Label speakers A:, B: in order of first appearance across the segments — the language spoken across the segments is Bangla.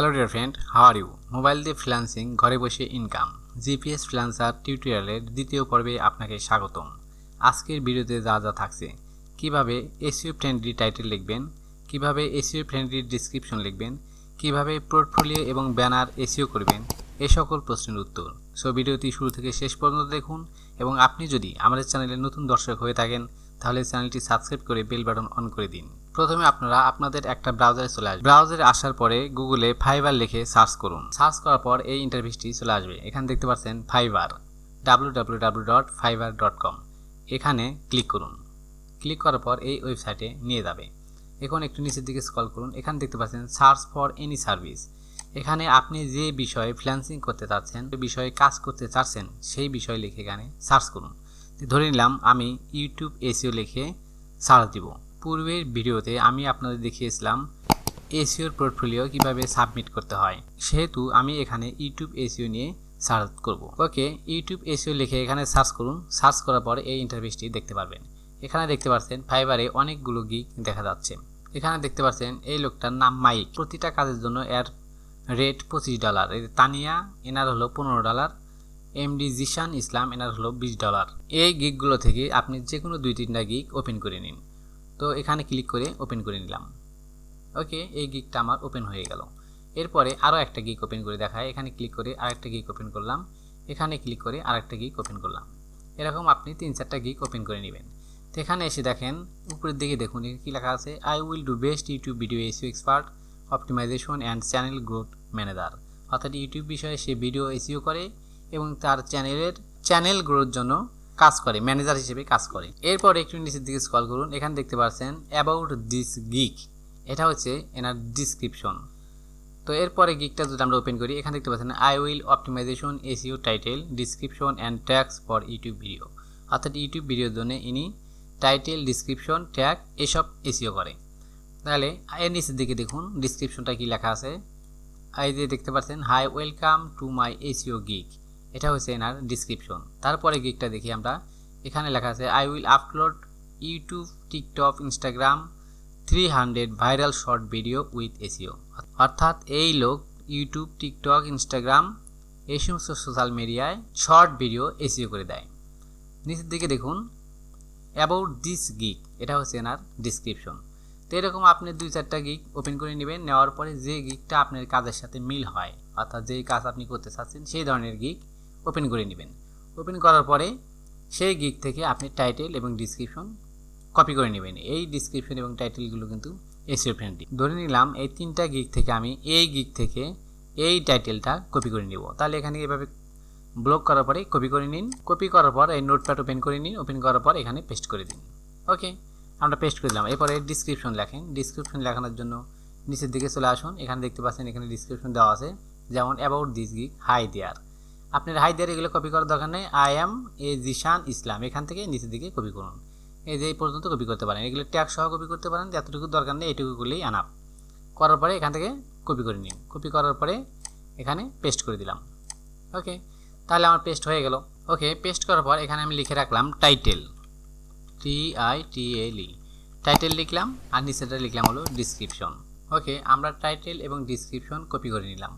A: Hello dear friend, how are you? Mobile দিয়ে ফ্রিল্যান্সিং, ঘরে বসে ইনকাম, জিপিএস ফ্রিল্যান্সার টিউটোরিয়ালের দ্বিতীয় পর্বে আপনাকে স্বাগতম। আজকের ভিডিওতে যা যা থাকছে: কিভাবে এসইও ফ্রেন্ডলি টাইটেল লিখবেন, কিভাবে এসইও ফ্রেন্ডলি ডেসক্রিপশন লিখবেন, কিভাবে পোর্টফোলিও এবং ব্যানার এসইও করবেন, এই সকল প্রশ্নের উত্তর। সো ভিডিওটি শুরু থেকে শেষ পর্যন্ত দেখুন, এবং আপনি যদি আমাদের চ্যানেলে নতুন দর্শক হয়ে থাকেন তাহলে চ্যানেলটি সাবস্ক্রাইব করে বেল বাটন অন করে দিন। প্রথমে আপনারা আপনাদের একটা ব্রাউজারে চলে আসবেন। ব্রাউজারে আসার পরে গুগলে ফাইবার লিখে সার্চ করুন। সার্চ করার পর এই ইন্টারফেসটি চলে আসবে। এখানে দেখতে পাচ্ছেন ফাইবার, www.fiverr.com। এখানে ক্লিক করুন। ক্লিক করার পর এই ওয়েবসাইটে নিয়ে যাবে। এখন একটু নিচের দিকে স্ক্রল করুন। এখানে দেখতে পাচ্ছেন সার্চ ফর এনি সার্ভিস। এখানে আপনি যে বিষয়ে ফ্রিল্যান্সিং করতে চাচ্ছেন, যে বিষয়ে কাজ করতে চাচ্ছেন, সেই বিষয় লিখে এখানে সার্চ করুন। ধরে নিলাম আমি ইউটিউব এসইও লিখে সার্চ দিব। পূর্বের ভিডিওতে আমি আপনাদের দেখিয়েছিলাম এসইওর পোর্টফোলিও কিভাবে সাবমিট করতে হয়, সেহেতু আমি এখানে ইউটিউব এসইও নিয়ে সার্চ করব। ওকে, ইউটিউব এসইও লিখে এখানে সার্চ করুন। সার্চ করার পর এই ইন্টারফেসটি দেখতে পারবেন। এখানে দেখতে পাচ্ছেন ফাইবারে অনেকগুলো গিগ দেখা যাচ্ছে। এখানে দেখতে পাচ্ছেন এই লোকটার নাম মাইক। প্রতিটা কাজের জন্য এর রেট $25। তানিয়া, এনার হলো $15। এমডি জিশান ইসলাম, এনার হলো $20। এই গিগগুলো থেকে আপনি যে কোনো 2-3টা গিগ ওপেন করে নিন। তো এখানে ক্লিক করে ওপেন করে নিলাম। ওকে, এই গিগটা আমার ওপেন হয়ে গেল। এরপরে আরও একটা গিগ ওপেন করে দেখায়। এখানে ক্লিক করে আরেকটা গিগ ওপেন করলাম। এখানে ক্লিক করে আরেকটা গিগ ওপেন করলাম। এরকম আপনি 3-4টা গিগ ওপেন করে নেবেন। তো এখানে এসে দেখেন উপরের দিকে দেখুন কি লেখা আছে, I will do best YouTube video SEO expert, optimisation and channel growth manager. অর্থাৎ ইউটিউব বিষয়ে সে ভিডিও এসইও করে এবং তার চ্যানেল গ্রোথের জন্য কাজ করে, ম্যানেজার হিসেবে কাজ করে। এরপর একটু নিচের দিকে স্ক্রল করুন। এখানে দেখতে পাচ্ছেন অ্যাবাউট দিস গিগ, এটা হচ্ছে এনার ডিসক্রিপশন। তো এরপরে গিগটা যদি আমরা ওপেন করি, এখানে দেখতে পাচ্ছেন I will optimisation SEO title description and tags for YouTube video. অর্থাৎ ইউটিউব ভিডিওর জন্য ইনি টাইটেল, ডিসক্রিপশন, ট্যাগ এসব এসইও করে। তাহলে এর নিচের দিকে দেখুন ডিসক্রিপশনটা কি লেখা আছে। এই যে দেখতে পাচ্ছেন hi welcome to my SEO gig, এটা হচ্ছে এনার ডিসক্রিপশন। তারপরে গিগটা দেখি আমরা। এখানে লেখা আছে I will upload YouTube, TikTok, Instagram 300 viral short video with SEO. অর্থাৎ এই লোক ইউটিউব, টিকটক, ইনস্টাগ্রাম এই সমস্ত সোশ্যাল মিডিয়ায় শর্ট ভিডিও এসইও করে দেয়। নিচের দিকে দেখুন অ্যাবাউট দিস গিগ, এটা হচ্ছে এনার ডিসক্রিপশন। তো এরকম আপনি 2-4টা গিগ ওপেন করে নেবেন। নেওয়ার পরে যে গিগটা আপনার কাজের সাথে মিল হয়, অর্থাৎ যেই কাজ আপনি করতে চাচ্ছেন সেই ধরনের গিগ ওপেন করে নেবেন। ওপেন করার পরে সেই গিগ থেকে আপনি টাইটেল এবং ডিসক্রিপশন কপি করে নেবেন। এই ডিসক্রিপশন এবং টাইটেলগুলো কিন্তু এসইও ফ্রেন্ডলি। ধরে নিলাম এই 3টা গিগ থেকে আমি এই গিগ থেকে এই টাইটেলটা কপি করে নিব। তাহলে এখানে এভাবে ব্লক করার পরে কপি করে নিন। কপি করার পর এই নোটপ্যাড ওপেন করে নিন। ওপেন করার পর এখানে পেস্ট করে দিন। ওকে, আমরা পেস্ট করে দিলাম। এরপরে ডিসক্রিপশন লেখেন। ডিসক্রিপশন লেখানোর জন্য নিচের দিকে চলে আসুন। এখানে দেখতে পাচ্ছেন এখানে ডিসক্রিপশন দেওয়া আছে, যেমন about this gig, hi there. আপনার হাই দেয়ার এগুলো কপি করার দরকার নেই। I am a Zishan Islam, এখান থেকে নিচের দিকে কপি করুন। এই যে এই পর্যন্ত কপি করতে পারেন। এগুলো ট্যাগ সহ কপি করতে পারেন, এতটুকু দরকার নেই, এইটুকু করলেই আনাপ। করার পরে এখান থেকে কপি করে নিন। কপি করার পরে এখানে পেস্ট করে দিলাম। ওকে, তাহলে আমার পেস্ট হয়ে গেল। ওকে, পেস্ট করার পর এখানে আমি লিখে রাখলাম টাইটেল, TITLE, টাইটেল লিখলাম। আর নিচেটা লিখলাম হলো ডিসক্রিপশন। ওকে, আমরা টাইটেল এবং ডিসক্রিপশন কপি করে নিলাম।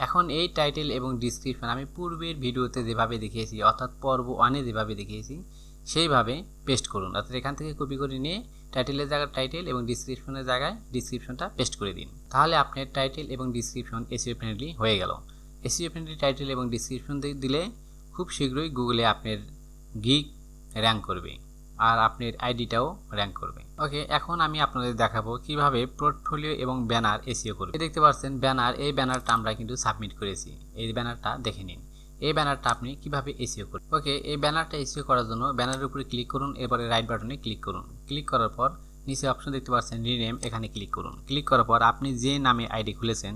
A: এখন এই টাইটেল এবং ডিসক্রিপশন আমি পূর্বের ভিডিওতে যেভাবে দেখিয়েছি, অর্থাৎ পর্ব 1-এ যেভাবে দেখিয়েছি সেইভাবে পেস্ট করুন। অর্থাৎ এখান থেকে কপি করে নিয়ে টাইটেলের জায়গায় টাইটেল এবং ডিসক্রিপশনের জায়গায় ডিসক্রিপশনটা পেস্ট করে দিন। তাহলে আপনার টাইটেল এবং ডিসক্রিপশন এসইও ফ্রেন্ডলি হয়ে গেল। এসইও ফ্রেন্ডলি টাইটেল এবং ডিসক্রিপশন দিলে খুব শীঘ্রই গুগলে আপনার গিগ র্যাঙ্ক করবে আর আপনার আইডিটাও র্যাঙ্ক করবে। ওকে, এখন আমি আপনাদের দেখাবো কিভাবে পোর্টফোলিও এবং ব্যানার এসইও করবে। দেখতে পাচ্ছেন ব্যানার, এই ব্যানারটা আমরা কিন্তু সাবমিট করেছি। এই ব্যানারটা দেখে নিন। এই ব্যানারটা আপনি কিভাবে এসইও করবেন। ওকে, এই ব্যানারটা এসইও করার জন্য ব্যানারের উপরে ক্লিক করুন। এরপরে রাইট বাটনে ক্লিক করুন। ক্লিক করার পর নিচে অপশন দেখতে পাচ্ছেন রিনেম, এখানে ক্লিক করুন। ক্লিক করার পর আপনি যে নামে আইডি খুলেছেন,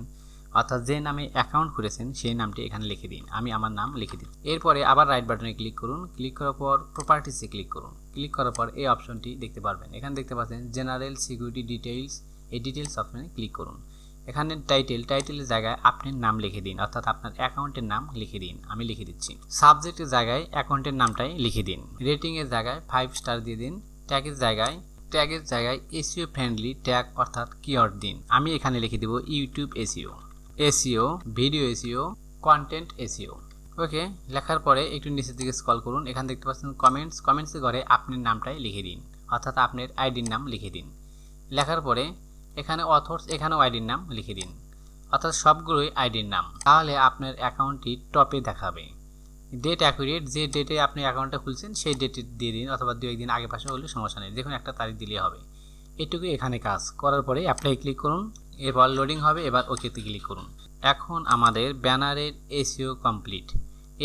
A: অর্থাৎ যে নামে অ্যাকাউন্ট করেছেন সেই নামটি এখানে লিখে দিন। আমি আমার নাম লিখে দিই। এরপরে আবার রাইট বাটনে ক্লিক করুন। ক্লিক করার পর প্রপার্টিসে ক্লিক করুন। ক্লিক করার পর এই অপশনটি দেখতে পারবেন। এখানে দেখতে পাচ্ছেন জেনারেল সিকিউরিটি ডিটেইলস, এই ডিটেইলস অপশনে ক্লিক করুন। এখানে টাইটেলের জায়গায় আপনার নাম লিখে দিন, অর্থাৎ আপনার অ্যাকাউন্টের নাম লিখে দিন। আমি লিখে দিচ্ছি। সাবজেক্টের জায়গায় অ্যাকাউন্টের নামটাই লিখে দিন। রেটিংয়ের জায়গায় 5 স্টার দিয়ে দিন। ট্যাগের জায়গায় এসইও ফ্রেন্ডলি ট্যাগ অর্থাৎ কিওয়ার্ড দিন। আমি এখানে লিখে দেব YouTube SEO. SEO, video SEO, content SEO. Okay, লেখার পরে একটু নিচের দিকে স্ক্রল করুন। এখানে দেখতে পাচ্ছেন কমেন্টসের ঘরে আপনার নামটাই লিখে দিন, অর্থাৎ আপনার আইডির নাম লিখে দিন। লেখার পরে এখানে অথর্স, এখানেও আইডির নাম লিখে দিন, অর্থাৎ সবগুলোই আইডির নাম। তাহলে আপনার অ্যাকাউন্টটি টপে দেখাবে। ডেট অ্যাকুরেট, যে ডেটে আপনি অ্যাকাউন্টটা খুলছেন সেই ডেটে দিয়ে দিন, অথবা 2-1 দিন আগে পাশে হলে সমস্যা নেই, দেখুন একটা তারিখ দিলে হবে। এটুকু এখানে কাজ করার পরে অ্যাপ্লাই ক্লিক করুন, এরপর লোডিং হবে, এবার ওকেতে ক্লিক করুন। এখন আমাদের ব্যানারের এসইও কমপ্লিট।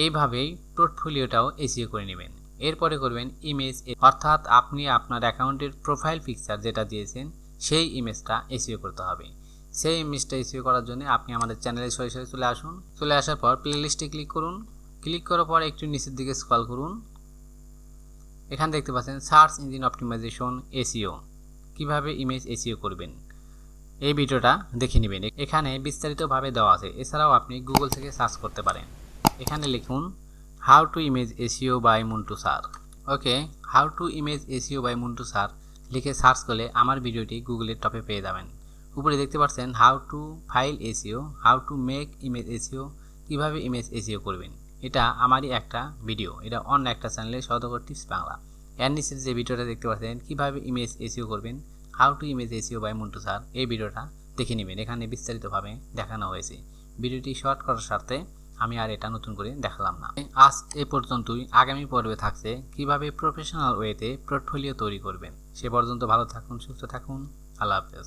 A: এইভাবেই পোর্টফোলিওটাও এসইও করে নেবেন। এরপরে করবেন ইমেজ, অর্থাৎ আপনি আপনার অ্যাকাউন্টের প্রোফাইল পিকচার যেটা দিয়েছেন সেই ইমেজটা এসইও করতে হবে। সেই ইমেজটা এসইও করার জন্য আপনি আমাদের চ্যানেলে সরাসরি চলে আসুন। চলে আসার পর প্লেলিস্টে ক্লিক করুন। ক্লিক করার পর একটু নিচের দিকে স্ক্রল করুন। এখানে দেখতে পাচ্ছেন সার্চ ইঞ্জিন অপটিমাইজেশন এসইও, কিভাবে ইমেজ এসইও করবেন, এই ভিডিওটা দেখে নেবেন। এখানে বিস্তারিতভাবে দেওয়া আছে। এছাড়াও আপনি গুগল থেকে সার্চ করতে পারেন। এখানে লিখুন how to image SEO by Montu sir. Okay, how to image SEO by Montu sir লিখে সার্চ করলে আমার ভিডিওটি গুগলের টপে পেয়ে যাবেন। উপরে দেখতে পাচ্ছেন how to file SEO, how to make image SEO, কীভাবে ইমেজ এসইও করবেন। এটা আমারই একটা ভিডিও, এটা অন্য একটা চ্যানেলে সদগর টিপস বাংলা। এর নিচে যে ভিডিওটা দেখতে পাচ্ছেন কীভাবে ইমেজ এসইও করবেন, how to image SEO by Montu sir, এই ভিডিওটা দেখে নেবেন। এখানে বিস্তারিতভাবে দেখানো হয়েছে। ভিডিওটি শর্ট করার স্বার্থে আমি আর এটা নতুন করে দেখালাম না। আজ এ পর্যন্তই। আগামী পর্বে থাকছে কিভাবে প্রফেশনাল ওয়েতে পোর্টফোলিও তৈরি করবেন। সে পর্যন্ত ভালো থাকুন, সুস্থ থাকুন। আল্লাহ হাফেজ।